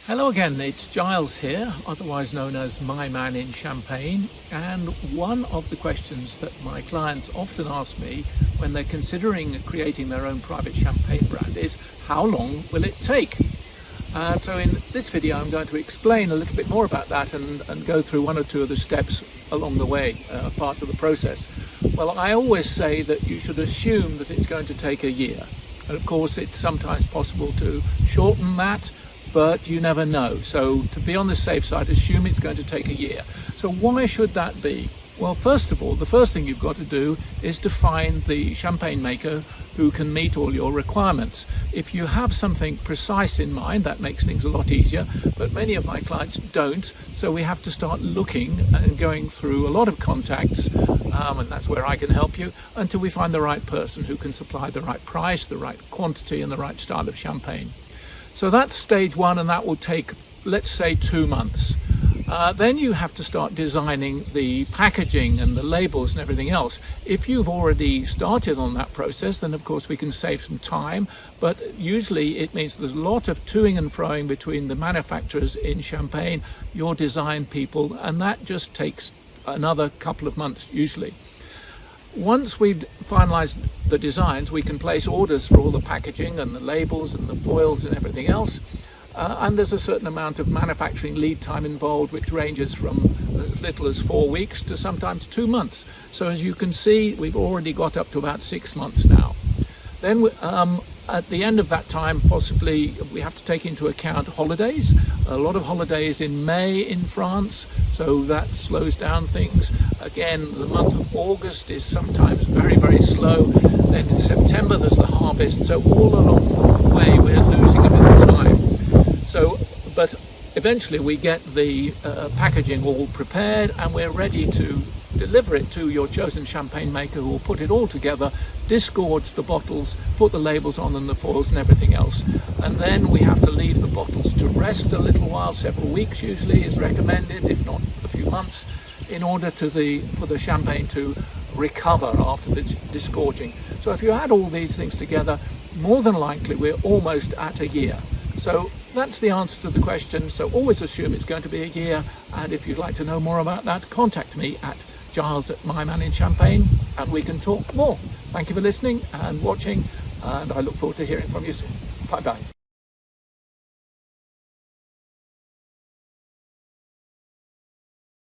Hello again, it's Giles here, otherwise known as My Man in Champagne, and one of the questions that my clients often ask me when they're considering creating their own private champagne brand is, how long will it take? So in this video I'm going to explain a little bit more about that and go through one or two of the steps along the way, part of the process. Well, I always say that you should assume that it's going to take a year, and of course it's sometimes possible to shorten that, but you never know. So to be on the safe side, assume it's going to take a year. So why should that be? Well, first of all, the first thing you've got to do is to find the champagne maker who can meet all your requirements. If you have something precise in mind, that makes things a lot easier, but many of my clients don't, so we have to start looking and going through a lot of contacts, and that's where I can help you, until we find the right person who can supply the right price, the right quantity, and the right style of champagne. So that's stage one, and that will take, let's say, 2 months. Then you have to start designing the packaging and the labels and everything else. If you've already started on that process, then of course we can save some time, but usually it means there's a lot of toing and froing between the manufacturers in Champagne, your design people, and that just takes another couple of months usually. Once we've finalized the designs, we can place orders for all the packaging and the labels and the foils and everything else. And there's a certain amount of manufacturing lead time involved, which ranges from as little as 4 weeks to sometimes 2 months. So as you can see, we've already got up to about 6 months now. Then at the end of that time, possibly we have to take into account holidays. A lot of holidays in May in France, so that slows down things. Again, the month of August is sometimes very, very slow. Then in September there's the harvest, so all along the way we're losing a bit of time. So, but eventually we get the packaging all prepared and we're ready to deliver it to your chosen champagne maker, who will put it all together, disgorge the bottles, put the labels on and the foils and everything else. And then we have to leave the bottles to rest a little while, several weeks usually is recommended, if not a few months, in order for the champagne to recover after the disgorging. So if you add all these things together, more than likely we're almost at a year. So that's the answer to the question. So always assume it's going to be a year, and if you'd like to know more about that, contact me at Giles at My Man in Champagne and we can talk more. Thank you for listening and watching, and I look forward to hearing from you soon. Bye bye.